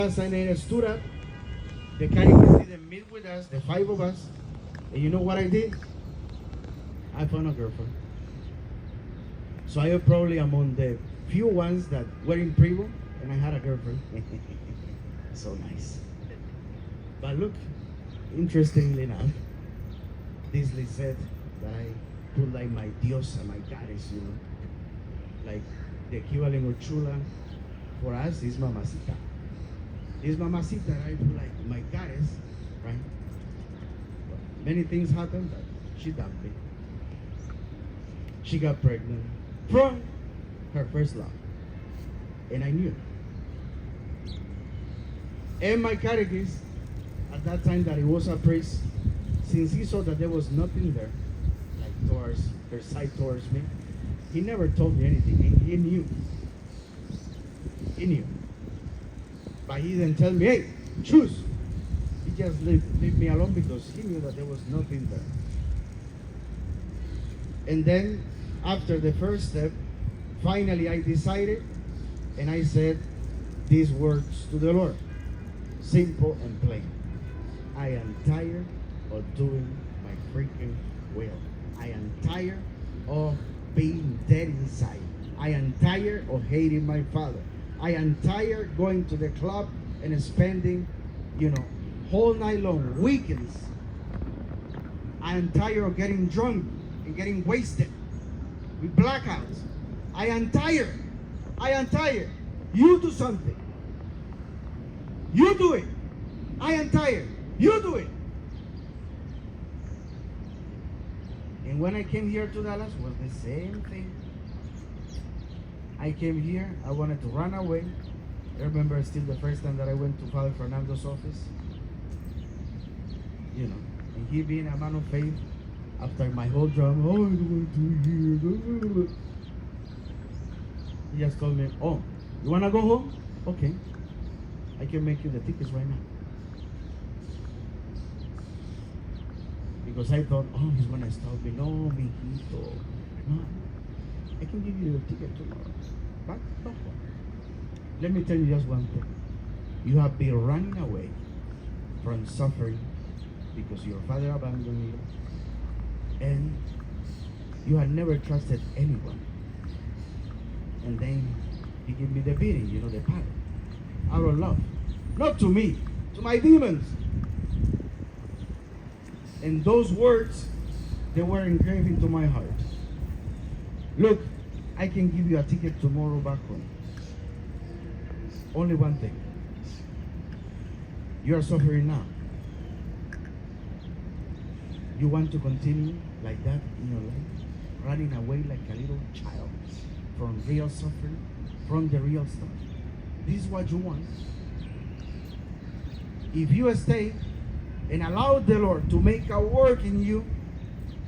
And then I stood up. The catechist didn't meet with us, the five of us. And you know what I did? I found a girlfriend. So I was probably among the few ones that were in Privo, and I had a girlfriend. So nice. But look, interestingly enough, this said that I put like my diosa, my goddess, you know. Like the equivalent of chula for us is mamacita. This mamacita, I put like my goddess, right? But many things happened, but she dumped me. She got pregnant from her first love. And I knew. And my catechist, at that time that he was a priest, since he saw that there was nothing there, like towards her side towards me, he never told me anything. He knew. He knew. But he didn't tell me, hey, choose. He just leave me alone because he knew that there was nothing there. And then, after the first step, finally I decided, and I said these words to the Lord. Simple and plain. I am tired of doing my freaking will. I am tired of being dead inside. I am tired of hating my father. I am tired going to the club and spending, whole night long, weekends. I am tired of getting drunk and getting wasted with blackouts. I am tired. I am tired. You do something. You do it. I am tired. You do it. And when I came here to Dallas, was the same thing. I came here, I wanted to run away. I remember still the first time that I went to Father Fernando's office. And he being a man of faith, after my whole drama, I don't want to here. He just told me, oh, you want to go home? Okay. I can make you the tickets right now. Because I thought, oh, he's going to stop me. No, mijito. No. I can give you the ticket tomorrow. But no. Let me tell you just one thing. You have been running away from suffering because your father abandoned you. And you had never trusted anyone. And then he gave me the beating, the pattern. Out of love. Not to me, to my demons. And those words, they were engraved into my heart. Look, I can give you a ticket tomorrow back home. Only one thing. You are suffering now. You want to continue like that in your life? Running away like a little child from real suffering, from the real stuff. This is what you want. If you stay and allow the Lord to make a work in you,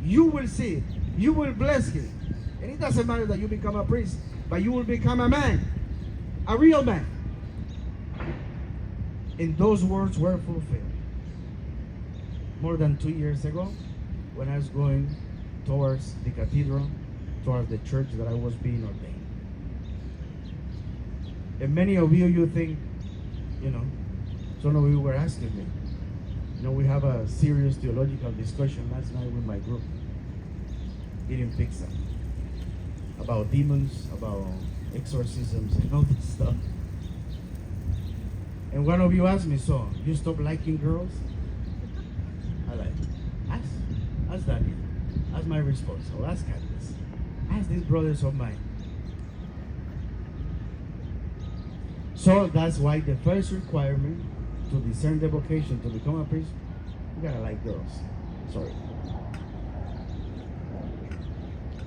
you will see it. You will bless Him. And it doesn't matter that you become a priest, but you will become a man, a real man. And those words were fulfilled. More than 2 years ago, when I was going towards the cathedral, towards the church that I was being ordained. And many of you think, some of you were asking me. We have a serious theological discussion last night with my group, eating pizza, about demons, about exorcisms, and all this stuff. And one of you asked me, so you stop liking girls? I like, ask Daniel. That's my response. So ask Candace. Ask these brothers of mine. So that's why the first requirement to discern the vocation to become a priest, you gotta like girls. Sorry.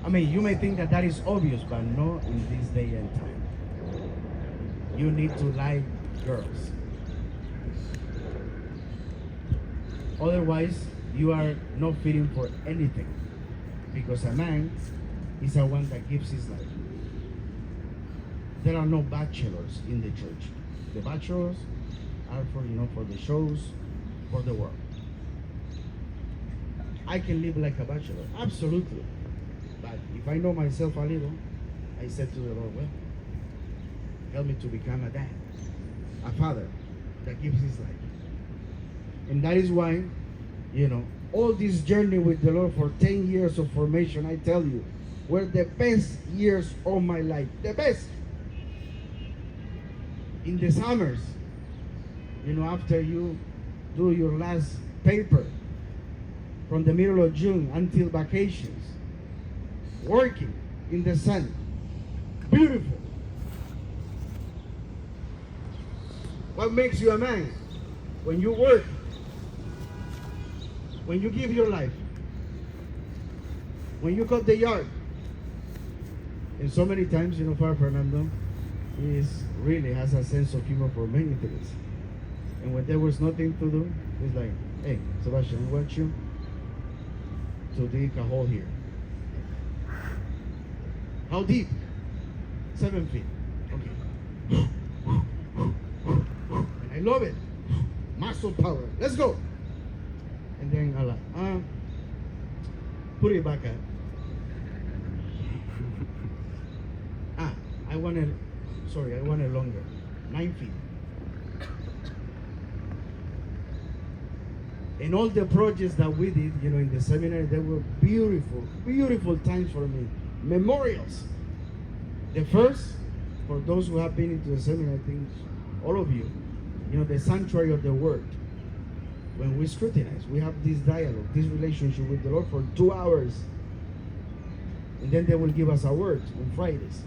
I mean, you may think that is obvious, but no in this day and time. You need to like girls. Otherwise, you are not fitting for anything. Because a man is the one that gives his life. There are no bachelors in the church. The bachelors are for the shows, for the world. I can live like a bachelor, absolutely. But if I know myself a little, I said to the Lord, well, help me to become a dad, a father, that gives his life. And that is why, all this journey with the Lord for 10 years of formation, I tell you, were the best years of my life. The best. In the summers, after you do your last paper, from the middle of June until vacations, working in the sun. Beautiful. What makes you a man? When you work, when you give your life, when you cut the yard. And so many times, Father Fernando really has a sense of humor for many things. And when there was nothing to do, he's like, hey, Sebastian, I want you to dig a hole here. How deep? 7 feet. Okay. And I love it. Muscle power. Let's go. And then I'm like, put it back up. I want it longer. 9 feet. And all the projects that we did, in the seminary, they were beautiful, beautiful times for me. Memorials. The first, for those who have been into the seminary, I think all of you, the sanctuary of the word. When we scrutinize, we have this dialogue, this relationship with the Lord for 2 hours. And then they will give us a word on Fridays.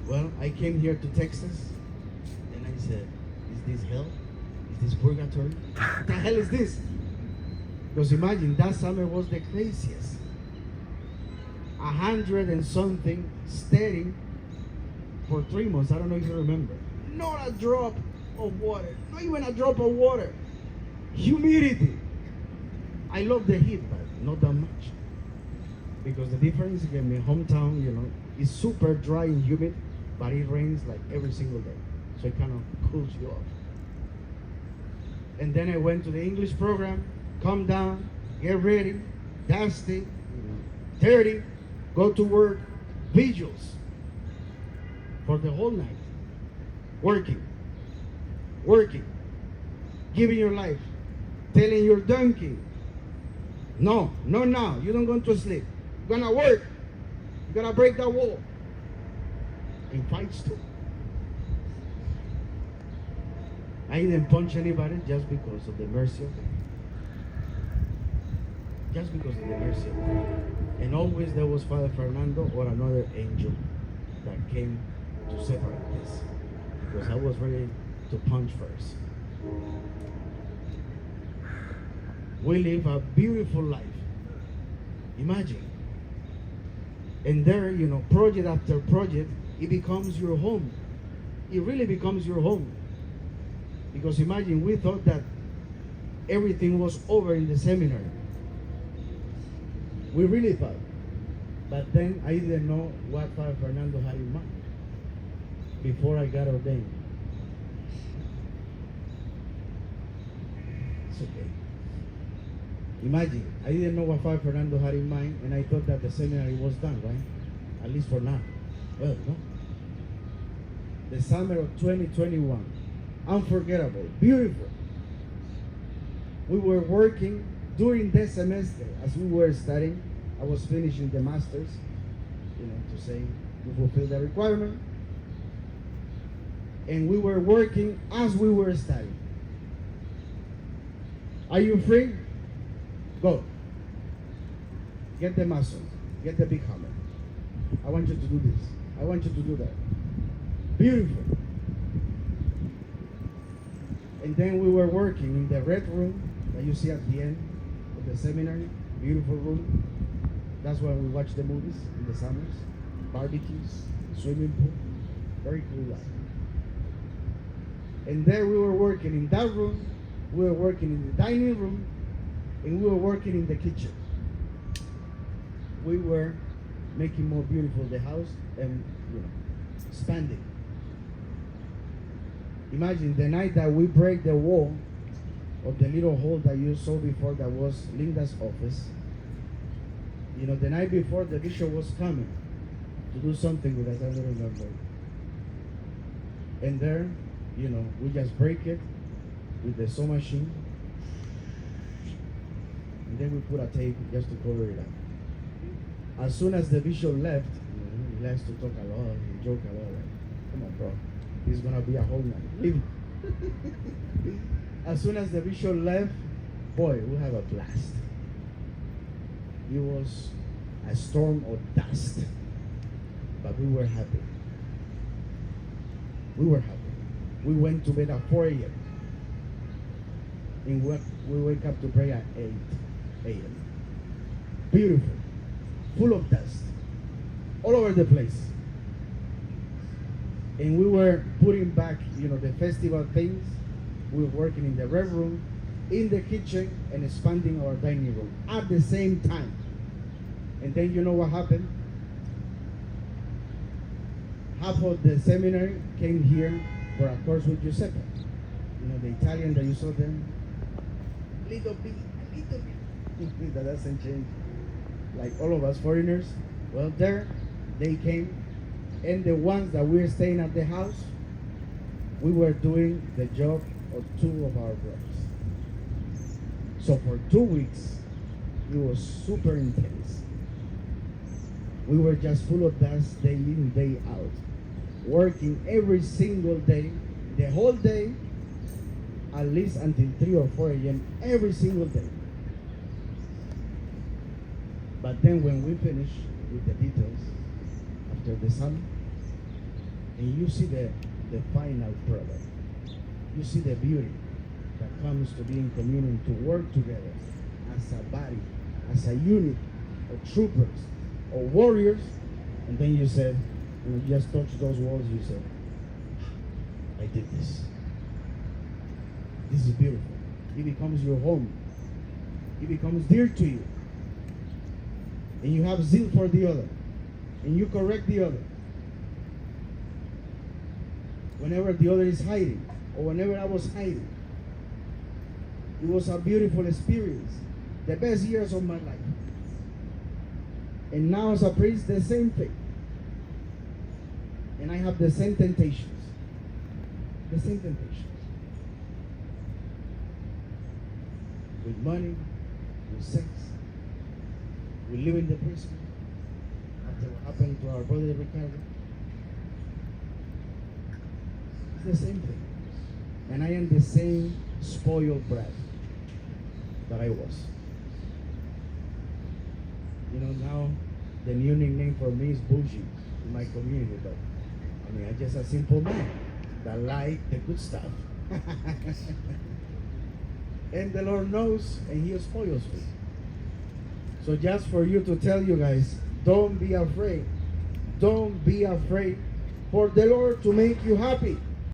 Well, I came here to Texas, and I said, is this hell? Is this purgatory? What the hell is this? Because imagine, that summer was the craziest. 100 and something steady for 3 months. I don't know if you remember. Not a drop of water. Not even a drop of water. Humidity. I love the heat, but not that much. Because the difference in my hometown, is super dry and humid, but it rains like every single day. So it kind of cools you off. And then I went to the English program, come down, get ready, dusty, dirty, go to work, vigils for the whole night. Working, giving your life, telling your donkey, no, you don't go to sleep. You're gonna work, you're gonna break that wall. In fights too. I didn't punch anybody just because of the mercy of God. Just because of the mercy of God. And always there was Father Fernando or another angel that came to separate this. Because I was ready to punch first. We live a beautiful life. Imagine. And there, project after project, it becomes your home. It really becomes your home. Because imagine, we thought that everything was over in the seminary. We really thought. But then I didn't know what Father Fernando had in mind before I got ordained. It's okay. Imagine, I didn't know what Father Fernando had in mind, and I thought that the seminary was done, right? At least for now. Well, no. The summer of 2021, unforgettable, beautiful. We were working during the semester as we were studying. I was finishing the masters, to say we fulfilled the requirement. And we were working as we were studying. Are you free? Go. Get the muscle. Get the big hammer. I want you to do this. I want you to do that. Beautiful. And then we were working in the red room that you see at the end of the seminary. Beautiful room. That's where we watch the movies in the summers. Barbecues, swimming pool. Very cool life. And there we were working in that room. We were working in the dining room. And we were working in the kitchen. We were making more beautiful the house and, expanding. Imagine the night that we break the wall of the little hole that you saw before that was Linda's office. The night before the bishop was coming to do something with us, I don't remember. And there We just break it with the sew machine, and then we put a tape just to cover it up. As soon as the bishop left, he likes to talk a lot, he joke a lot. Like, come on, bro, this is gonna be a whole night. Leave. As soon as the bishop left, boy, we have a blast. It was a storm of dust, but we were happy. We were happy. We went to bed at 4 a.m. and we wake up to pray at 8 a.m. Beautiful, full of dust, all over the place. And we were putting back, the festival things. We were working in the red room, in the kitchen, and expanding our dining room at the same time. And then you know what happened? Half of the seminary came here for a course with Giuseppe. The Italian that you saw them. Little bit. That doesn't change. Like all of us foreigners. Well, there they came. And the ones that were staying at the house, we were doing the job of 2 of our brothers. So for 2 weeks, it was super intense. We were just full of dust day in, day out. Working every single day, the whole day, at least until 3 or 4 a.m. every single day. But then when we finish with the details, after the sun, and you see the final product, you see the beauty that comes to be in communion, to work together as a body, as a unit of troopers or warriors, and then you said, you just touch those walls, you said, I did this. This is beautiful. It becomes your home. It becomes dear to you. And you have zeal for the other. And you correct the other. Whenever the other is hiding, or whenever I was hiding. It was a beautiful experience. The best years of my life. And now as a priest, the same thing. And I have the same temptations. The same temptations. With money, with sex, with living the prison. After what happened to our brother Ricardo. It's the same thing. And I am the same spoiled brat that I was. Now the new nickname for me is bougie in my community, but I'm just a simple man that like the good stuff. And the Lord knows, and He spoils me. So just for you to tell you guys, don't be afraid. Don't be afraid for the Lord to make you happy.